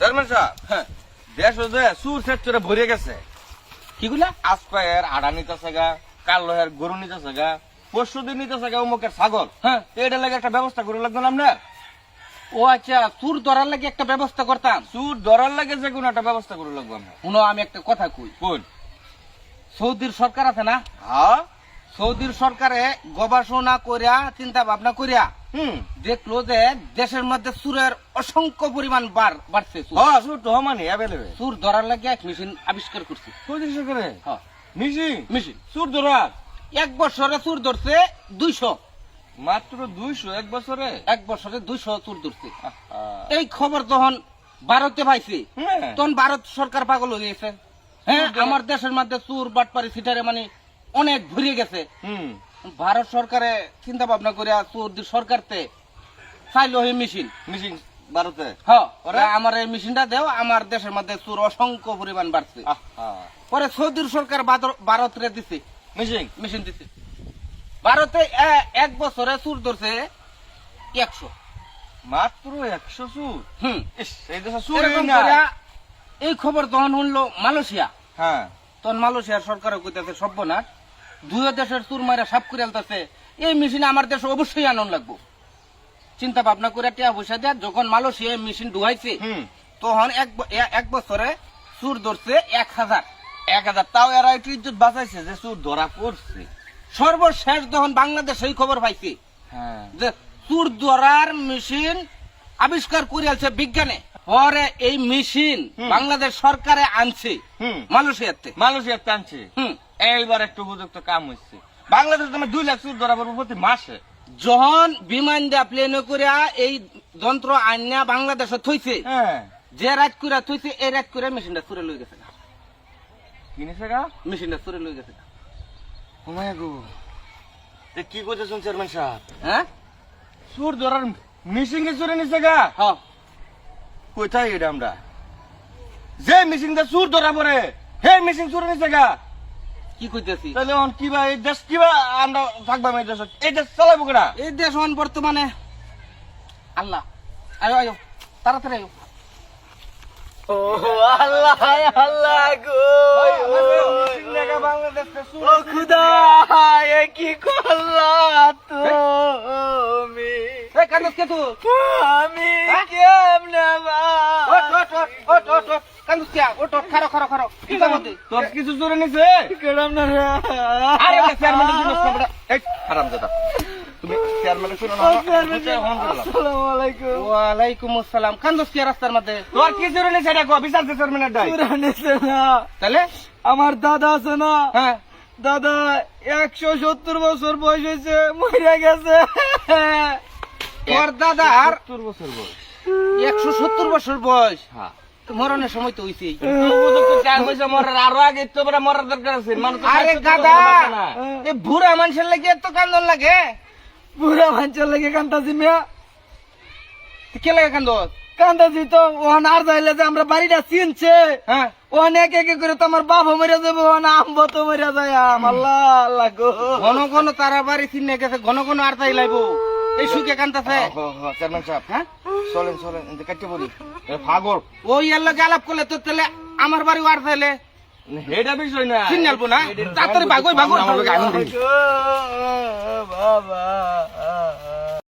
Chairman সাহেব, হ্যাঁ, দেশ যে সুর সেক্টরে ভরে গেছে। কিগুলা? আজপায়ের আড়া নিতেছে গা, কাল লোহের গরু নিতেছে গা, পরশু দিন নিতেছে গা অমুকের ছাগল। হ্যাঁ, এটা লাগে একটা ব্যবস্থা করে লাগবে না আপনার? ও আচ্ছা, চুর ধরার লাগে একটা ব্যবস্থা করতাম। সুর ধরার লাগে যে কোনো একটা ব্যবস্থা করে লাগবে আমরা। শুনো, আমি একটা কথা কই। কোন? সৌদির সরকার আছে না, হ্যাঁ, সৌদির সরকারে গবেষণা করিয়া চিন্তা ভাবনা করিয়া দেখলো যে দেশের মধ্যে চুরের অসংখ্য পরিমাণ বাড়ছে। হ্যাঁ, সুর তো হমানি অ্যাভেলেবেল। চুর ধরার লাগে এক মেশিন আবিষ্কার করছে। পঁচিশশো করে হ্যাঁ, মেশিন সুর ধরার। এক বছরে চুর ধরছে 200। মাত্র 200 এক বছরে? এক বছরে 200 চুর ধরছে। এই খবর তখন ভারতে পাইছে, হ্যাঁ। তখন ভারত সরকার পাগল হয়ে গেছে। হ্যাঁ, আমার দেশের মধ্যে চুর বাটপারি সিটারে মানে অনেক ভরে গেছে। ভারত সরকারে চিন্তা ভাবনা করে সৌদি সরকারতে চাইলো এই মেশিন ভারতে। হ্যাঁ, আমার এই মেশিনটা দেও, আমার দেশের মধ্যে চুর অসংখ্য পরিমাণ বাড়ছে। পরে সৌদির সরকার ভারতরে দিছে মেশিন দিছে। ভারতে এক বছরে চুর ধরছে 100। মাত্র 100 চুর? এই দেশে চুর এরকম কইরা এই খবর তখন শুনলো মালয়েশিয়া। হ্যাঁ, তখন মালয়েশিয়ার সরকারও কইতাছে সর্বনাশ, দুই দেশের চুর মাইরা সাফ করে আলতাছে, এই মেশিন আমার দেশে অবশ্যই আনন্দ লাগবো। চিন্তা ভাবনা করে টিয়া পয়সা দেয়া যখন মালয়েশিয়া মেশিন ঢুকাইছে, তখন এক বছরে চুর ধরছে 1000। তাও এরা একটু ইজ্জত বাঁচাইছে যে চুর ধরা পড়ছে। সর্বশেষ যখন বাংলাদেশ এই খবর পাইছে যে চুর ধরার মেশিন আবিষ্কার করে আলছে বিজ্ঞানে, পরে এই মেশিন বাংলাদেশ সরকারে আনছে মালয়েশিয়াতে আনছে। এইবার একটু উপযুক্ত কাম হচ্ছে। বাংলাদেশ 2 লাখ চুর ধরা পড়বে প্রতি মাসে। যখন বিমান দিয়া প্লেনে করে এই যন্ত্র আনিয়া বাংলাদেশে থইছে, যে রাত করে থইছে এই রাত করে মেশিনটা চুরে লই গেছে। কিনেছে গা মেশিনটা চুরে লই গেছে। কি করতেছেন চেয়ারম্যান সাহেব? হ্যাঁ, চুর ধরার মেশিন কে চুরে নিছে গা? হ্যাঁ, কোথায় এটা আমরা যে মেশিন দিয়ে চুর ধরা পড়ে হে মেশিন চুরে নিছে গা? কি কইতেছি? তাহলে কিবা এই দেশ কিবা আমরা থাকবাম? এই দেশ চালাবো কেনা? এই দেশ বর্তমানে আল্লাহ। আয়ো আয়ো, তাড়াতাড়ি আয়ো। ও আল্লাহ আল্লাহ গো, ও খুদা এ কি করলা তুমি? কান্দস কে তুই? আমি কেমনে কান্দস কে? ওঠ, খারো খারো খারো। কি করতে? তোর কিছু চুরে নিছে? কেরাম না রে? আরে চেয়ারম্যানের জন্য এই হারামজাদা, তুমি চেয়ারম্যানের শুনো না? আসসালামু আলাইকুম। ওয়ালাইকুম আসসালাম। কান্দস কে রাস্তার মধ্যে? তোর কি চুরে নিছে এটা কো? বিশাল চেয়ারম্যানের ডাই পুরা নিছে না। তাহলে আমার দাদা আছে না, হ্যাঁ, দাদা 170 বছর বয়স হয়েছে, মরে গেছে। তোর দাদা আর 70 বছর বয়স? 170 বছর বয়স? হ্যাঁ, মরণের সময় তো হইছে। আরো আগে তো মরার দরকার আছে। আরে গাদা, এই বুড়া মানুষের লাগে এত কান্দন লাগে? বুড়া মানুষের লাগে কান্দাছি মিয়া, কে লাগে কান্দন? কান্দাছি তো ওখানে আর যাইলে যে আমরা বাড়িটা চিনছে, হ্যাঁ, ওখানে এক এক করে তো আমার বাবা মরে যাবো, ওখানে আমবো তো মরে যায়। আল্লাহ আল্লাহ গো, ঘন ঘন তারা বাড়ি চিনে গেছে, ঘন ঘন আর তাই লাইবো। এই সুখে কান্দাছে। চেয়ারম্যান সাহেব, হ্যাঁ, চলেন চলেন, কাটতে বলি পাগল। ওই এর লগে আলাপ করলে তো তাহলে আমার বাড়ি আর চাইলে এটা বিষয় না, চিনালবো না। তাড়াতাড়ি ভাগো ভাগো। বাবা